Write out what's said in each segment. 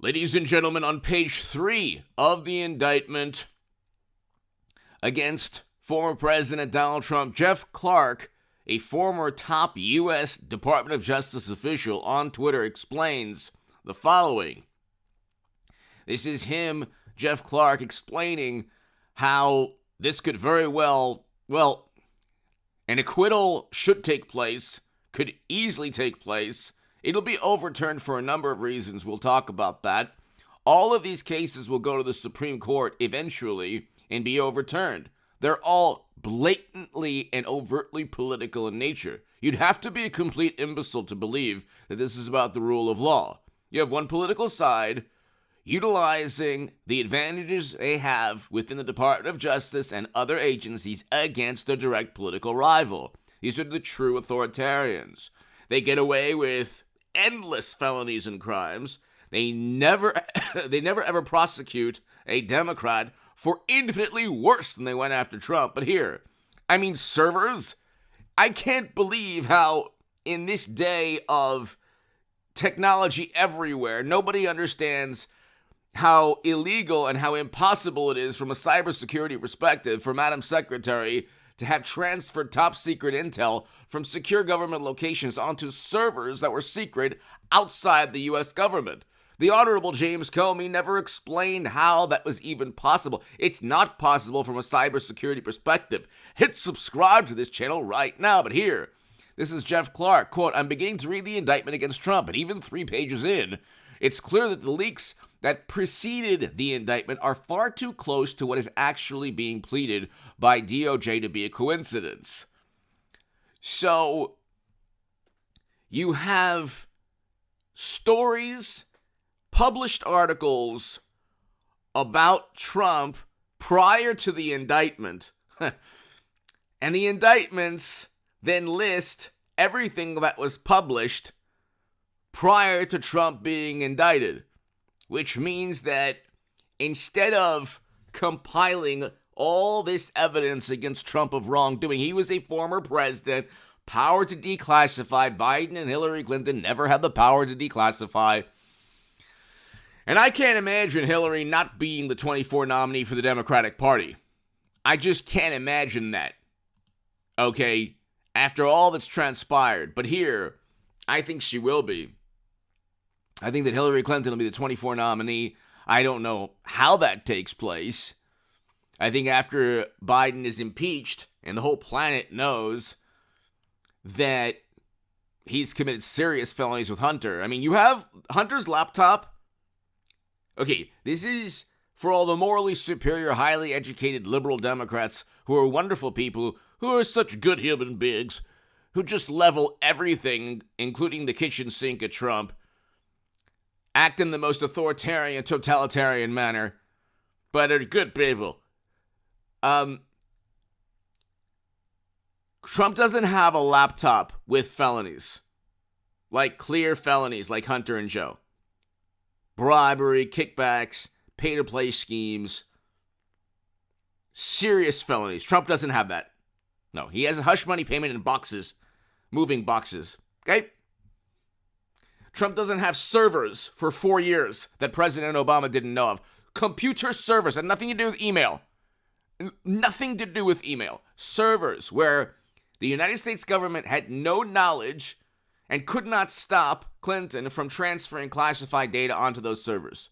Ladies and gentlemen, on page 3 of the indictment against former President Donald Trump, Jeff Clark, a former top U.S. Department of Justice official, on Twitter explains the following. This is him, Jeff Clark, explaining how this could very well, an acquittal should take place, could easily take place. It'll be overturned for a number of reasons. We'll talk about that. All of these cases will go to the Supreme Court eventually and be overturned. They're all blatantly and overtly political in nature. You'd have to be a complete imbecile to believe that this is about the rule of law. You have one political side utilizing the advantages they have within the Department of Justice and other agencies against their direct political rival. These are the true authoritarians. They get away with endless felonies and crimes. They never ever prosecute a Democrat for infinitely worse than they went after Trump. But here, servers, I can't believe how in this day of technology everywhere, nobody understands how illegal and how impossible it is from a cybersecurity perspective for Madam Secretary to have transferred top secret intel from secure government locations onto servers that were secret outside the U.S. government. The Honorable James Comey never explained how that was even possible. It's not possible from a cybersecurity perspective. Hit subscribe to this channel right now. But here, this is Jeff Clark. Quote, I'm beginning to read the indictment against Trump, and even 3 pages in, it's clear that the leaks that preceded the indictment are far too close to what is actually being pleaded by DOJ to be a coincidence. So, you have stories, published articles about Trump prior to the indictment, and the indictments then list everything that was published prior to Trump being indicted, which means that instead of compiling all this evidence against Trump of wrongdoing, he was a former president, power to declassify. Biden and Hillary Clinton never had the power to declassify. And I can't imagine Hillary not being the 24 nominee for the Democratic Party. I just can't imagine that. Okay, after all that's transpired. But here, I think she will be. I think that Hillary Clinton will be the 24 nominee. I don't know how that takes place. I think after Biden is impeached and the whole planet knows that he's committed serious felonies with Hunter. You have Hunter's laptop. Okay, this is for all the morally superior, highly educated liberal Democrats who are wonderful people, who are such good human beings, who just level everything, including the kitchen sink at Trump, act in the most authoritarian, totalitarian manner, but are good people. Trump doesn't have a laptop with felonies, like clear felonies like Hunter and Joe. Bribery, kickbacks, pay-to-play schemes, serious felonies. Trump doesn't have that. No, he has a hush money payment in boxes, moving boxes, okay? Trump doesn't have servers for 4 years that President Obama didn't know of. Computer servers had nothing to do with email. Nothing to do with email. Servers where the United States government had no knowledge and could not stop Clinton from transferring classified data onto those servers.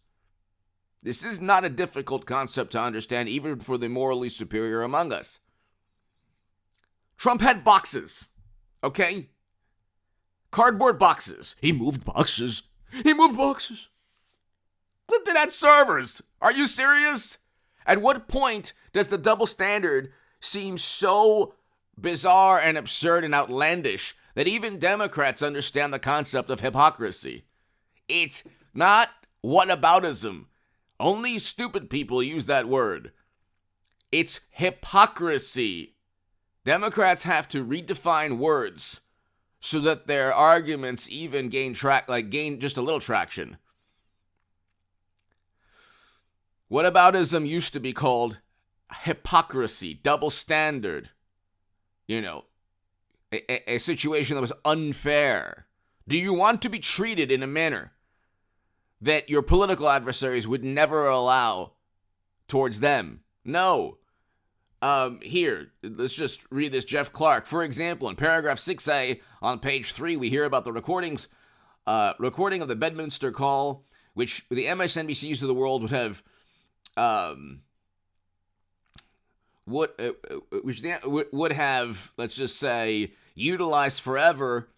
This is not a difficult concept to understand, even for the morally superior among us. Trump had boxes, okay? Cardboard boxes. He moved boxes. Clinton had servers. Are you serious? At what point does the double standard seem so bizarre and absurd and outlandish that even Democrats understand the concept of hypocrisy? It's not whataboutism. Only stupid people use that word. It's hypocrisy. Democrats have to redefine words so that their arguments even gain just a little traction. Whataboutism used to be called hypocrisy, double standard. A situation that was unfair. Do you want to be treated in a manner that your political adversaries would never allow towards them. No. Here, let's just read this. Jeff Clark, for example, in paragraph 6A on page 3, we hear about the recording of the Bedminster call, which the MSNBCs of the world would have, would have, let's just say, utilized forever,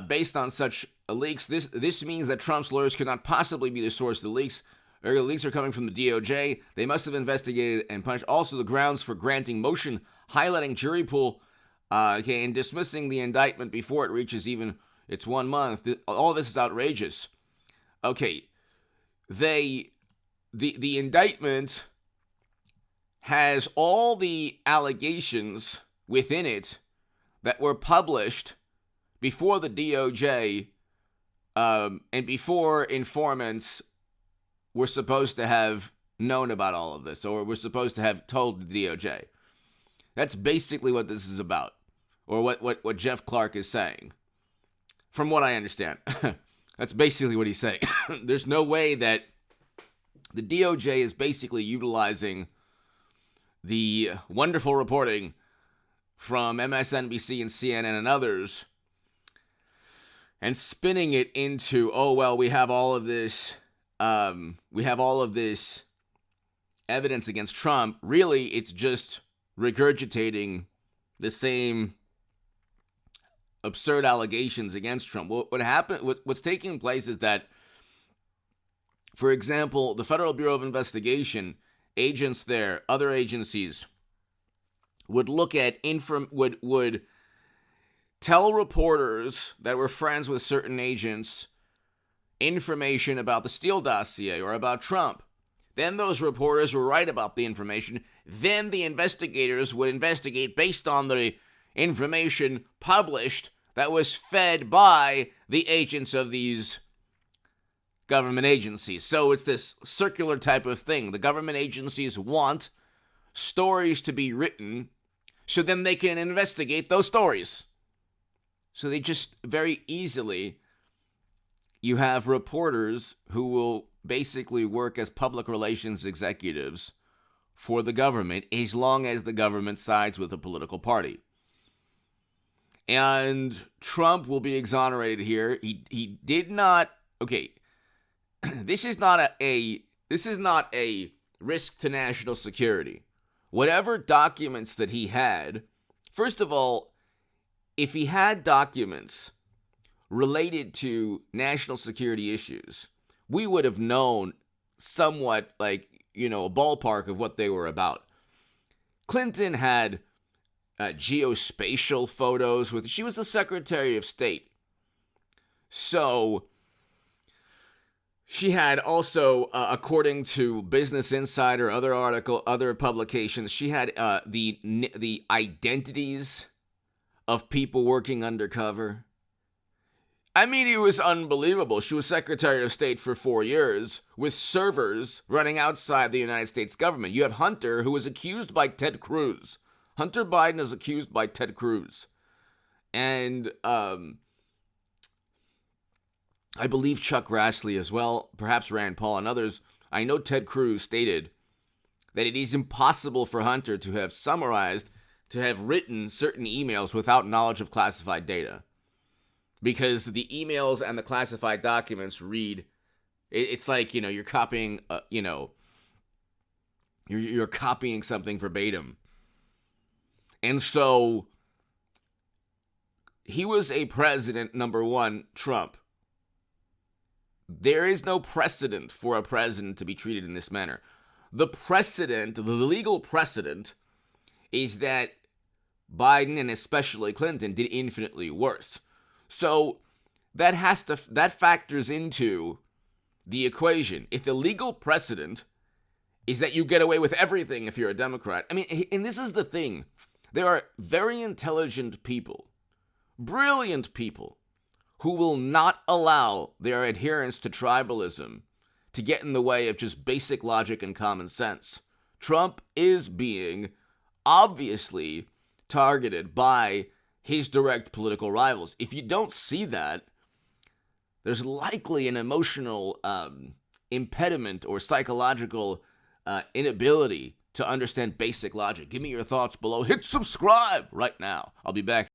based on such leaks. This means that Trump's lawyers could not possibly be the source of the leaks. The leaks are coming from the DOJ. They must have investigated and punished. Also, the grounds for granting motion, highlighting jury pool, and dismissing the indictment before it reaches even its 1 month. All this is outrageous. Okay, the indictment has all the allegations within it that were published before the DOJ and before informants were supposed to have known about all of this, or were supposed to have told the DOJ. That's basically what this is about, or what Jeff Clark is saying, from what I understand. That's basically what he's saying. There's no way that the DOJ is basically utilizing the wonderful reporting from MSNBC and CNN and others and spinning it into, oh, well, we have all of this evidence against Trump. Really, it's just regurgitating the same absurd allegations against Trump. What's taking place is that, for example, the Federal Bureau of Investigation, agents there, other agencies, would look at would tell reporters that were friends with certain agents information about the Steele dossier or about Trump. Then those reporters were right about the information. Then the investigators would investigate based on the information published that was fed by the agents of these government agencies. So it's this circular type of thing. The government agencies want stories to be written so then they can investigate those stories. So they just very easily, you have reporters who will basically work as public relations executives for the government as long as the government sides with a political party. And Trump will be exonerated here. He did not, okay, this is not a risk to national security. Whatever documents that he had, first of all, if he had documents related to national security issues, we would have known somewhat, like, a ballpark of what they were about. Clinton had geospatial photos she was the Secretary of State. So she had also, according to Business Insider, other publications, she had the identities of people working undercover. I mean, it was unbelievable. She was Secretary of State for 4 years with servers running outside the United States government. You have Hunter, who was accused by Ted Cruz. Hunter Biden is accused by Ted Cruz. And I believe Chuck Grassley as well, perhaps Rand Paul and others. I know Ted Cruz stated that it is impossible for Hunter to have written certain emails without knowledge of classified data. Because the emails and the classified documents read, it's like, you're copying, you're copying something verbatim. And so he was a president, number one, Trump. There is no precedent for a president to be treated in this manner. The legal precedent is that Biden and especially Clinton did infinitely worse. So that factors into the equation. If the legal precedent is that you get away with everything if you're a Democrat. I mean, and this is the thing. There are very intelligent people, brilliant people, who will not allow their adherence to tribalism to get in the way of just basic logic and common sense. Trump is being obviously targeted by his direct political rivals. If you don't see that, there's likely an emotional impediment or psychological inability to understand basic logic. Give me your thoughts below. Hit subscribe right now. I'll be back.